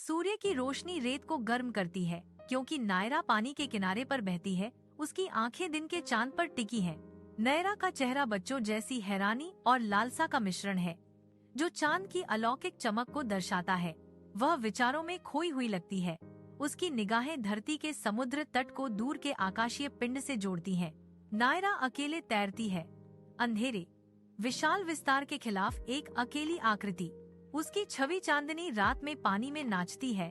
सूर्य की रोशनी रेत को गर्म करती है। क्योंकि नायरा पानी के किनारे पर बहती है, उसकी आंखें दिन के चांद पर टिकी हैं। नायरा का चेहरा बच्चों जैसी हैरानी और लालसा का मिश्रण है, जो चांद की अलौकिक चमक को दर्शाता है। वह विचारों में खोई हुई लगती है। उसकी निगाहें धरती के समुद्र तट को दूर के आकाशीय पिंड से जोड़ती हैं। नायरा अकेले तैरती है, अंधेरे विशाल विस्तार के खिलाफ एक अकेली आकृति। उसकी छवि चांदनी रात में पानी में नाचती है,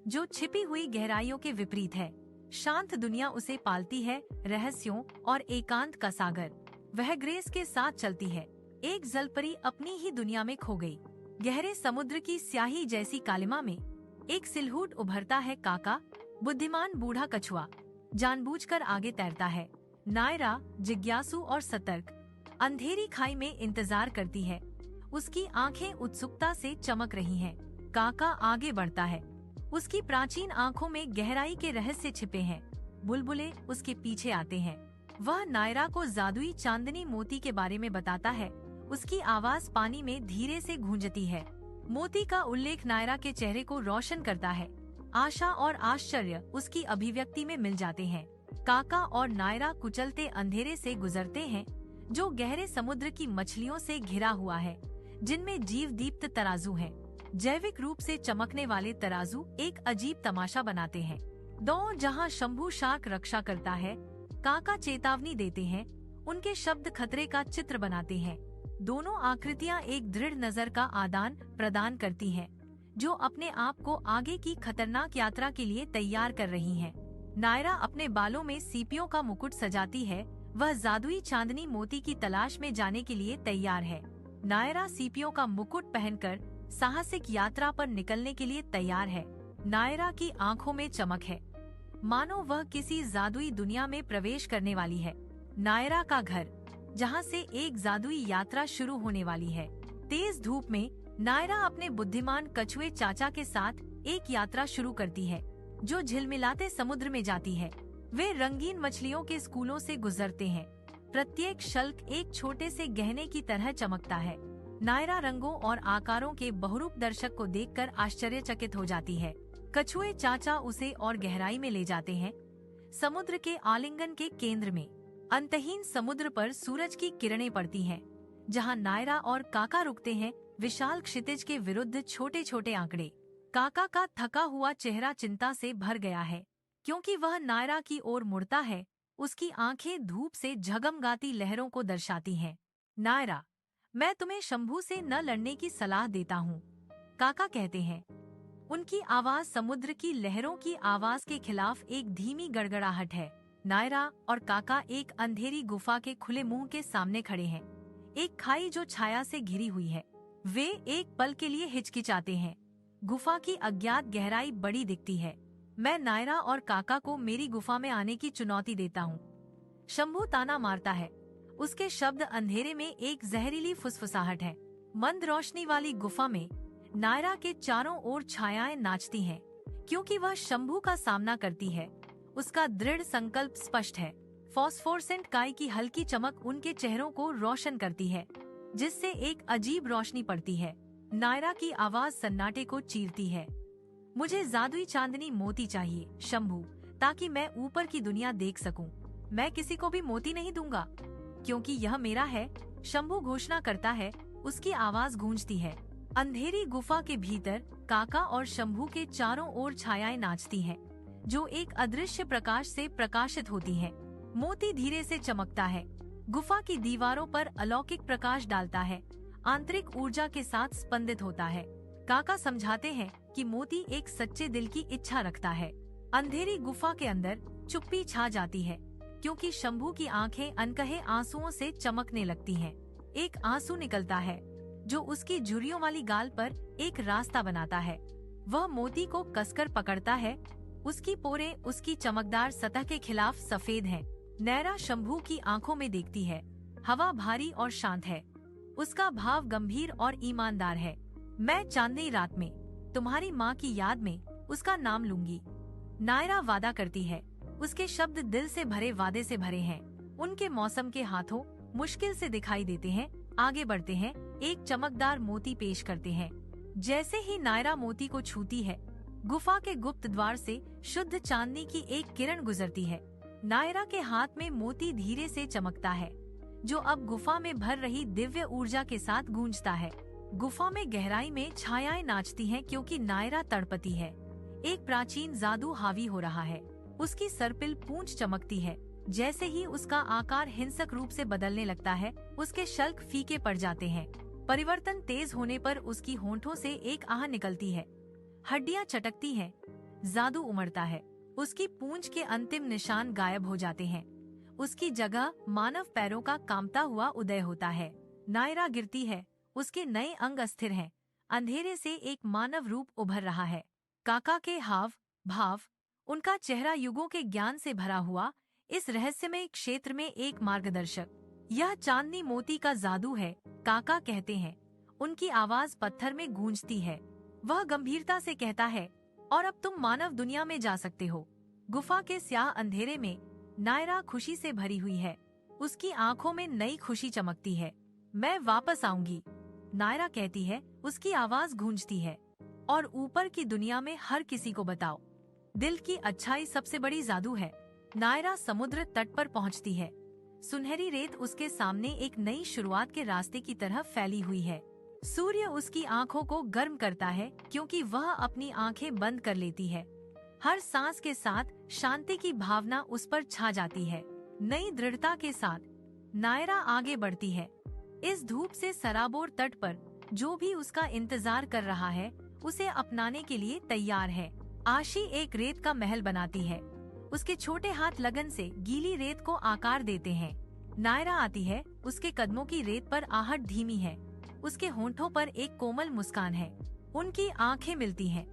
जो छिपी हुई गहराइयों के विपरीत है। शांत दुनिया उसे पालती है, रहस्यों और एकांत का सागर। वह ग्रेस के साथ चलती है। एक जलपरी अपनी ही दुनिया में खो गई। गहरे समुद्र की स्याही जैसी कालिमा में एक सिलहूट उभरता है। काका, बुद्धिमान बूढ़ा कछुआ, जानबूझकर आगे तैरता है। नायरा जिज्ञासु और सतर्क अंधेरी खाई में इंतजार करती है। उसकी आंखें उत्सुकता से चमक रही हैं। काका आगे बढ़ता है। उसकी प्राचीन आंखों में गहराई के रहस्य छिपे हैं। बुलबुले उसके पीछे आते हैं। वह नायरा को जादुई चांदनी मोती के बारे में बताता है। उसकी आवाज पानी में धीरे से गूंजती है। मोती का उल्लेख नायरा के चेहरे को रोशन करता है। आशा और आश्चर्य उसकी अभिव्यक्ति में मिल जाते हैं। काका और नायरा कुचलते अंधेरे से गुजरते हैं, जो गहरे समुद्र की मछलियों से घिरा हुआ है, जिनमें जीव दीप्त तराजू है। जैविक रूप से चमकने वाले तराजू एक अजीब तमाशा बनाते हैं। जहाँ शंभू शार्क रक्षा करता है, काका चेतावनी देते हैं। उनके शब्द खतरे का चित्र बनाते हैं। दोनों आकृतियाँ एक दृढ़ नजर का आदान प्रदान करती हैं, जो अपने आप को आगे की खतरनाक यात्रा के लिए तैयार कर रही हैं। नायरा अपने बालों में सीपियों का मुकुट सजाती है। वह जादुई चांदनी मोती की तलाश में जाने के लिए तैयार है। नायरा सीपियों का मुकुट पहनकर साहसिक यात्रा पर निकलने के लिए तैयार है। नायरा की आंखों में चमक है, मानो वह किसी जादुई दुनिया में प्रवेश करने वाली है। नायरा का घर, जहां से एक जादुई यात्रा शुरू होने वाली है। तेज धूप में नायरा अपने बुद्धिमान कछुए चाचा के साथ एक यात्रा शुरू करती है, जो झिलमिलाते समुद्र में जाती है। वे रंगीन मछलियों के स्कूलों से गुजरते हैं। प्रत्येक शल्क एक छोटे से गहने की तरह चमकता है। नायरा रंगों और आकारों के बहुरूप दर्शक को देखकर आश्चर्यचकित हो जाती है। कछुए चाचा उसे और गहराई में ले जाते हैं। समुद्र के आलिंगन के केंद्र में अंतहीन समुद्र पर सूरज की किरणें पड़ती हैं। जहां नायरा और काका रुकते हैं, विशाल क्षितिज के विरुद्ध छोटे छोटे आंकड़े। काका का थका हुआ चेहरा चिंता से भर गया है, क्योंकि वह नायरा की ओर मुड़ता है। उसकी आंखें धूप से झगमगाती लहरों को दर्शाती हैं। नायरा, मैं तुम्हें शंभू से न लड़ने की सलाह देता हूँ, काका कहते हैं। उनकी आवाज समुद्र की लहरों की आवाज के खिलाफ एक धीमी गड़गड़ाहट है। नायरा और काका एक अंधेरी गुफा के खुले मुंह के सामने खड़े हैं। एक खाई जो छाया से घिरी हुई है। वे एक पल के लिए हिचकिचाते हैं। गुफा की अज्ञात गहराई बड़ी दिखती है। मैं नायरा और काका को मेरी गुफा में आने की चुनौती देता हूँ। शंभू ताना मारता है। उसके शब्द अंधेरे में एक जहरीली फुसफुसाहट है। मंद रोशनी वाली गुफा में नायरा के चारों ओर छायाएं नाचती हैं, क्योंकि वह शंभू का सामना करती है। उसका दृढ़ संकल्प स्पष्ट है। फॉस्फोरेसेंट काई की हल्की चमक उनके चेहरों को रोशन करती है, जिससे एक अजीब रोशनी पड़ती है। नायरा की आवाज सन्नाटे को चीरती है। मुझे जादुई चांदनी मोती चाहिए शंभू, ताकि मैं ऊपर की दुनिया देख सकूं। मैं किसी को भी मोती नहीं दूंगा, क्योंकि यह मेरा है, शंभू घोषणा करता है। उसकी आवाज गूंजती है। अंधेरी गुफा के भीतर काका और शंभू के चारों ओर छायाएं नाचती हैं, जो एक अदृश्य प्रकाश से प्रकाशित होती हैं। मोती धीरे से चमकता है, गुफा की दीवारों पर अलौकिक प्रकाश डालता है, आंतरिक ऊर्जा के साथ स्पंदित होता है। काका समझाते हैं कि मोती एक सच्चे दिल की इच्छा रखता है। अंधेरी गुफा के अंदर चुप्पी छा जाती है, क्योंकि शंभू की आंखें अनकहे आंसुओं से चमकने लगती हैं। एक आंसू निकलता है, जो उसकी झुर्रियों वाली गाल पर एक रास्ता बनाता है। वह मोती को कसकर पकड़ता है। उसकी पोरें उसकी चमकदार सतह के खिलाफ सफेद हैं। नायरा शंभू की आंखों में देखती है। हवा भारी और शांत है। उसका भाव गंभीर और ईमानदार है। मैं चांदनी रात में तुम्हारी माँ की याद में उसका नाम लूंगी, नायरा वादा करती है। उसके शब्द दिल से भरे वादे से भरे हैं। उनके मौसम के हाथों मुश्किल से दिखाई देते हैं। आगे बढ़ते हैं, एक चमकदार मोती पेश करते हैं। जैसे ही नायरा मोती को छूती है, गुफा के गुप्त द्वार से शुद्ध चांदनी की एक किरण गुजरती है। नायरा के हाथ में मोती धीरे से चमकता है, जो अब गुफा में भर रही दिव्य ऊर्जा के साथ गूंजता है। गुफा में गहराई में छायाएं नाचती हैं क्योंकि नायरा तड़पती है। एक प्राचीन जादू हावी हो रहा है। उसकी सर्पिल पूंछ चमकती है। जैसे ही उसका आकार हिंसक रूप से बदलने लगता है, उसके शल्क फीके पड़ जाते हैं। परिवर्तन तेज होने पर उसकी होंठों से एक आह निकलती है। हड्डियां चटकती हैं। जादू उमड़ता है। उसकी पूंछ के अंतिम निशान गायब हो जाते हैं। उसकी जगह मानव पैरों का कांपता हुआ उदय होता है। नायरा गिरती है। उसके नए अंग अस्थिर हैं। अंधेरे से एक मानव रूप उभर रहा है। काका के हाव भाव, उनका चेहरा युगों के ज्ञान से भरा हुआ, इस रहस्यमय क्षेत्र में एक मार्गदर्शक। यह चांदनी मोती का जादू है, काका कहते हैं। उनकी आवाज पत्थर में गूंजती है। वह गंभीरता से कहता है, और अब तुम मानव दुनिया में जा सकते हो। गुफा के स्याह अंधेरे में नायरा खुशी से भरी हुई है। उसकी आंखों में नई खुशी चमकती है। मैं वापस आऊंगी, नायरा कहती है। उसकी आवाज गूंजती है। और ऊपर की दुनिया में हर किसी को बताओ, दिल की अच्छाई सबसे बड़ी जादू है। नायरा समुद्र तट पर पहुंचती है। सुनहरी रेत उसके सामने एक नई शुरुआत के रास्ते की तरह फैली हुई है। सूर्य उसकी आंखों को गर्म करता है क्योंकि वह अपनी आंखें बंद कर लेती है। हर सांस के साथ शांति की भावना उस पर छा जाती है। नई दृढ़ता के साथ नायरा आगे बढ़ती है। इस धूप से सराबोर तट पर जो भी उसका इंतजार कर रहा है, उसे अपनाने के लिए तैयार है। आशी एक रेत का महल बनाती है। उसके छोटे हाथ लगन से गीली रेत को आकार देते हैं। नायरा आती है। उसके कदमों की रेत पर आहट धीमी है। उसके होंठों पर एक कोमल मुस्कान है। उनकी आंखें मिलती हैं।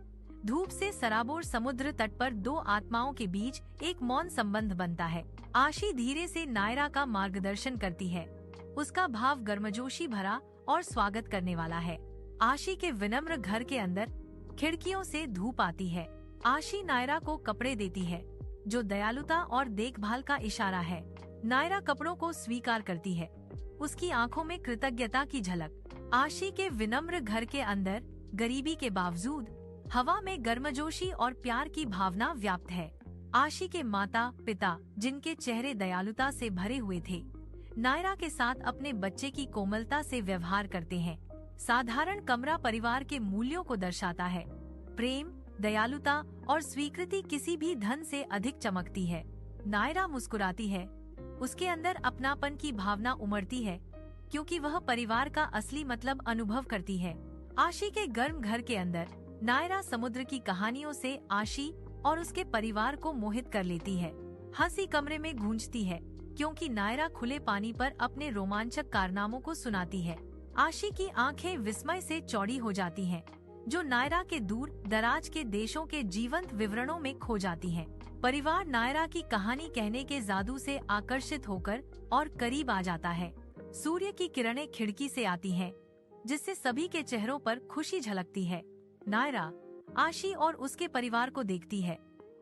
धूप से सराबोर समुद्र तट पर दो आत्माओं के बीच एक मौन संबंध बनता है। आशी धीरे से नायरा का मार्गदर्शन करती है। उसका भाव गर्मजोशी भरा और स्वागत करने वाला है। आशी के विनम्र घर के अंदर खिड़कियों से धूप आती है। आशी नायरा को कपड़े देती है, जो दयालुता और देखभाल का इशारा है। नायरा कपड़ों को स्वीकार करती है, उसकी आंखों में कृतज्ञता की झलक। आशी के विनम्र घर के अंदर गरीबी के बावजूद हवा में गर्मजोशी और प्यार की भावना व्याप्त है। आशी के माता पिता, जिनके चेहरे दयालुता से भरे हुए थे, नायरा के साथ अपने बच्चे की कोमलता से व्यवहार करते हैं। साधारण कमरा परिवार के मूल्यों को दर्शाता है। प्रेम, दयालुता और स्वीकृति किसी भी धन से अधिक चमकती है। नायरा मुस्कुराती है। उसके अंदर अपनापन की भावना उमड़ती है क्योंकि वह परिवार का असली मतलब अनुभव करती है। आशी के गर्म घर के अंदर नायरा समुद्र की कहानियों से आशी और उसके परिवार को मोहित कर लेती है। हंसी कमरे में गूंजती है क्योंकि नायरा खुले पानी पर अपने रोमांचक कारनामों को सुनाती है। आशी की आंखें विस्मय से चौड़ी हो जाती हैं, जो नायरा के दूर दराज के देशों के जीवंत विवरणों में खो जाती हैं। परिवार नायरा की कहानी कहने के जादू से आकर्षित होकर और करीब आ जाता है। सूर्य की किरणें खिड़की से आती हैं, जिससे सभी के चेहरों पर खुशी झलकती है। नायरा आशी और उसके परिवार को देखती है।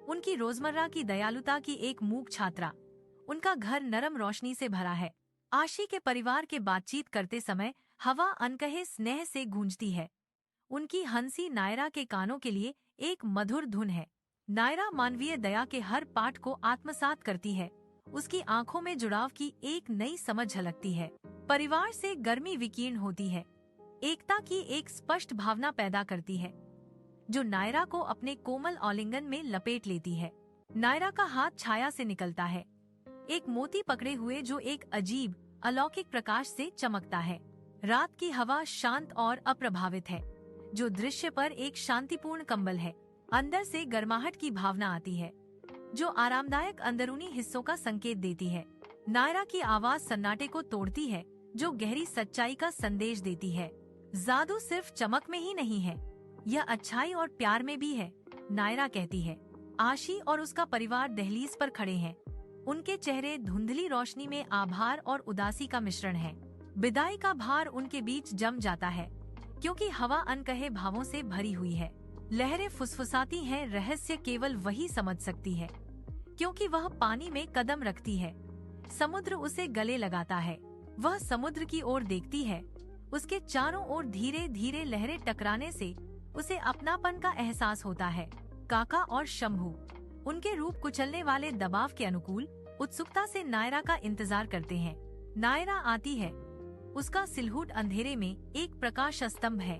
उनकी रोजमर्रा की दयालुता की एक मूक छात्रा। उनका घर नरम रोशनी से भरा है। आशी के परिवार के बातचीत करते समय हवा अनकहे स्नेह से गूंजती है। उनकी हंसी नायरा के कानों के लिए एक मधुर धुन है। नायरा मानवीय दया के हर पाठ को आत्मसात करती है। उसकी आंखों में जुड़ाव की एक नई समझ झलकती है। परिवार से गर्मी विकीर्ण होती है। एकता की एक स्पष्ट भावना पैदा करती है, जो नायरा को अपने कोमल आलिंगन में लपेट लेती है। नायरा का हाथ छाया से निकलता है, एक मोती पकड़े हुए जो एक अजीब अलौकिक प्रकाश से चमकता है। रात की हवा शांत और अप्रभावित है, जो दृश्य पर एक शांतिपूर्ण कंबल है। अंदर से गर्माहट की भावना आती है, जो आरामदायक अंदरूनी हिस्सों का संकेत देती है। नायरा की आवाज सन्नाटे को तोड़ती है, जो गहरी सच्चाई का संदेश देती है। जादू सिर्फ चमक में ही नहीं है, यह अच्छाई और प्यार में भी है, नायरा कहती है। आशी और उसका परिवार दहलीज पर खड़े हैं। उनके चेहरे धुंधली रोशनी में आभार और उदासी का मिश्रण है। विदाई का भार उनके बीच जम जाता है, क्योंकि हवा अनकहे भावों से भरी हुई है। लहरें फुसफुसाती हैं, रहस्य केवल वही समझ सकती है, क्योंकि वह पानी में कदम रखती है। समुद्र उसे गले लगाता है। वह समुद्र की ओर देखती है। उसके चारों ओर धीरे धीरे लहरें टकराने से उसे अपनापन का एहसास होता है। काका और शंभू उनके रूप कुचलने वाले दबाव के अनुकूल उत्सुकता से नायरा का इंतजार करते हैं। नायरा आती है। उसका सिलहूट अंधेरे में एक प्रकाश स्तंभ है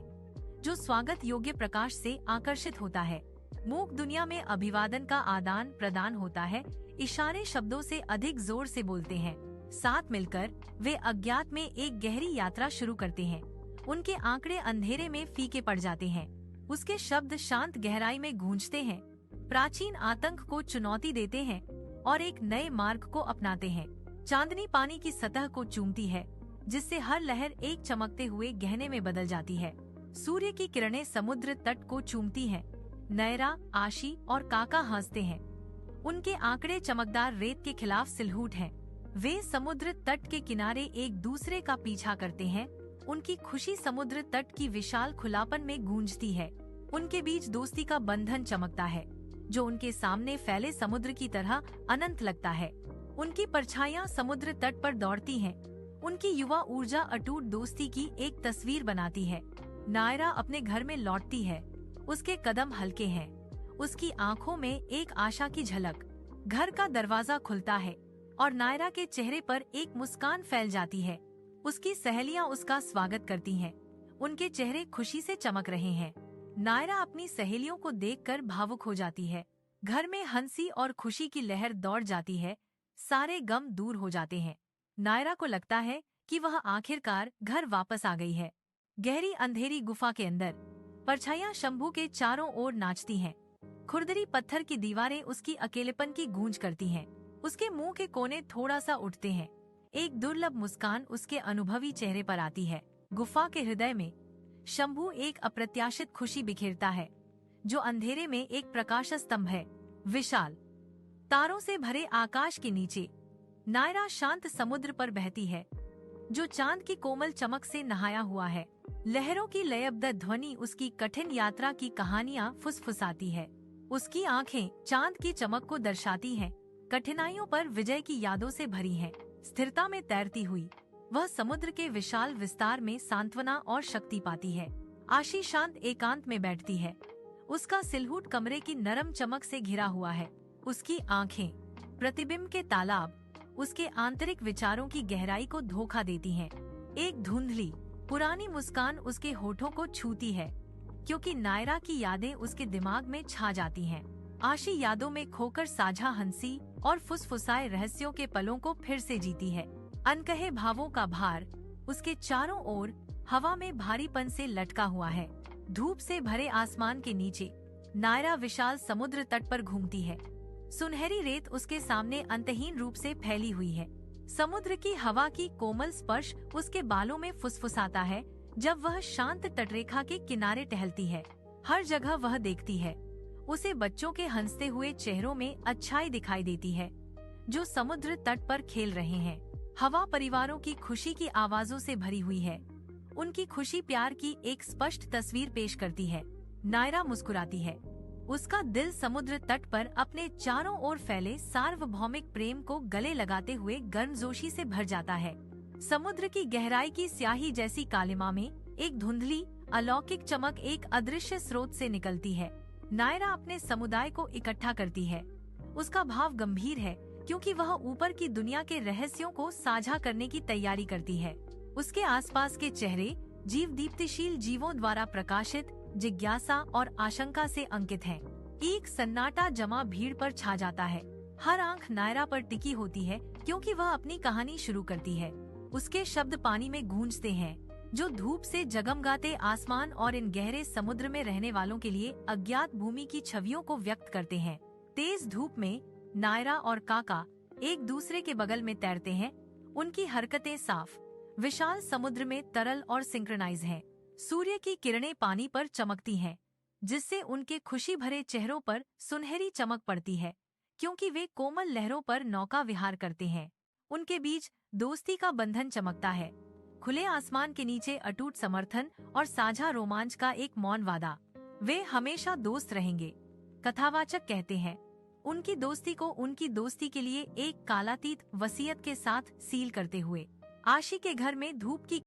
जो स्वागत योग्य प्रकाश से आकर्षित होता है। मूक दुनिया में अभिवादन का आदान प्रदान होता है। इशारे शब्दों से अधिक जोर से बोलते हैं। साथ मिलकर वे अज्ञात में एक गहरी यात्रा शुरू करते हैं। उनके आंकड़े अंधेरे में फीके पड़ जाते हैं। उसके शब्द शांत गहराई में गूंजते हैं, प्राचीन आतंक को चुनौती देते हैं और एक नए मार्ग को अपनाते हैं। चांदनी पानी की सतह को चूमती है, जिससे हर लहर एक चमकते हुए गहने में बदल जाती है। सूर्य की किरणें समुद्र तट को चूमती हैं। नायरा, आशी और काका हंसते हैं। उनके आंकड़े चमकदार रेत के खिलाफ सिलहूट हैं। वे समुद्र तट के किनारे एक दूसरे का पीछा करते हैं। उनकी खुशी समुद्र तट की विशाल खुलापन में गूंजती है। उनके बीच दोस्ती का बंधन चमकता है, जो उनके सामने फैले समुद्र की तरह अनंत लगता है। उनकी परछाइयां समुद्र तट पर दौड़ती हैं। उनकी युवा ऊर्जा अटूट दोस्ती की एक तस्वीर बनाती है। नायरा अपने घर में लौटती है। उसके कदम हल्के हैं। उसकी आंखों में एक आशा की झलक। घर का दरवाजा खुलता है और नायरा के चेहरे पर एक मुस्कान फैल जाती है। उसकी सहेलियां उसका स्वागत करती हैं। उनके चेहरे खुशी से चमक रहे हैं। नायरा अपनी सहेलियों को देखकर भावुक हो जाती है। घर में हंसी और खुशी की लहर दौड़ जाती है। सारे गम दूर हो जाते हैं। नायरा को लगता है कि वह आखिरकार घर वापस आ गई है। गहरी अंधेरी गुफा के अंदर परछाइयां शंभू के चारों ओर नाचती हैं। खुरदरी पत्थर की दीवारें उसकी अकेलेपन की गूंज करती हैं। उसके मुंह के कोने थोड़ा सा उठते हैं। एक दुर्लभ मुस्कान उसके अनुभवी चेहरे पर आती है। गुफा के हृदय में शंभू एक अप्रत्याशित खुशी बिखेरता है, जो अंधेरे में एक प्रकाश स्तंभ है। विशाल तारों से भरे आकाश के नीचे नायरा शांत समुद्र पर बहती है, जो चांद की कोमल चमक से नहाया हुआ है। लहरों की लयबद्ध ध्वनि उसकी कठिन यात्रा की कहानियां फुसफुसाती है। उसकी आंखें चांद की चमक को दर्शाती हैं, कठिनाइयों पर विजय की यादों से भरी हैं। स्थिरता में तैरती हुई वह समुद्र के विशाल विस्तार में सांत्वना और शक्ति पाती है। आशी शांत एकांत में बैठती है। उसका सिलहूट कमरे की नरम चमक से घिरा हुआ है। उसकी आंखें प्रतिबिंब के तालाब उसके आंतरिक विचारों की गहराई को धोखा देती हैं। एक धुंधली पुरानी मुस्कान उसके होठों को छूती है, क्योंकि नायरा की यादें उसके दिमाग में छा जाती हैं। आशी यादों में खोकर साझा हंसी और फुसफुसाए रहस्यों के पलों को फिर से जीती है। अनकहे भावों का भार उसके चारों ओर हवा में भारीपन से लटका हुआ है। धूप से भरे आसमान के नीचे नायरा विशाल समुद्र तट पर घूमती है। सुनहरी रेत उसके सामने अंतहीन रूप से फैली हुई है। समुद्र की हवा की कोमल स्पर्श उसके बालों में फुसफुसाता है जब वह शांत तटरेखा के किनारे टहलती है। हर जगह वह देखती है, उसे बच्चों के हंसते हुए चेहरों में अच्छाई दिखाई देती है, जो समुद्र तट पर खेल रहे हैं। हवा परिवारों की खुशी की आवाजों से भरी हुई है। उनकी खुशी प्यार की एक स्पष्ट तस्वीर पेश करती है। नायरा मुस्कुराती है। उसका दिल समुद्र तट पर अपने चारों ओर फैले सार्वभौमिक प्रेम को गले लगाते हुए गर्मजोशी से भर जाता है। समुद्र की गहराई की स्याही जैसी कालिमा में एक धुंधली अलौकिक चमक एक अदृश्य स्रोत से निकलती है। नायरा अपने समुदाय को इकट्ठा करती है। उसका भाव गंभीर है, क्योंकि वह ऊपर की दुनिया के रहस्यों को साझा करने की तैयारी करती है। उसके आसपास के चेहरे जीव दीप्तिशील जीवों द्वारा प्रकाशित, जिज्ञासा और आशंका से अंकित हैं। एक सन्नाटा जमा भीड़ पर छा जाता है। हर आंख नायरा पर टिकी होती है, क्योंकि वह अपनी कहानी शुरू करती है। उसके शब्द पानी में गूंजते हैं, जो धूप से जगमगाते आसमान और इन गहरे समुद्र में रहने वालों के लिए अज्ञात भूमि की छवियों को व्यक्त करते हैं। तेज धूप में नायरा और काका एक दूसरे के बगल में तैरते हैं। उनकी हरकतें साफ, विशाल समुद्र में तरल और सिंक्रोनाइज हैं। सूर्य की किरणें पानी पर चमकती हैं, जिससे उनके खुशी भरे चेहरों पर सुनहरी चमक पड़ती है, क्योंकि वे कोमल लहरों पर नौका विहार करते हैं। उनके बीच दोस्ती का बंधन चमकता है। खुले आसमान के नीचे अटूट समर्थन और साझा रोमांच का एक मौन वादा। वे हमेशा दोस्त रहेंगे, कथावाचक कहते हैं। उनकी दोस्ती को उनकी दोस्ती के लिए एक कालातीत वसीयत के साथ सील करते हुए। आशी के घर में धूप की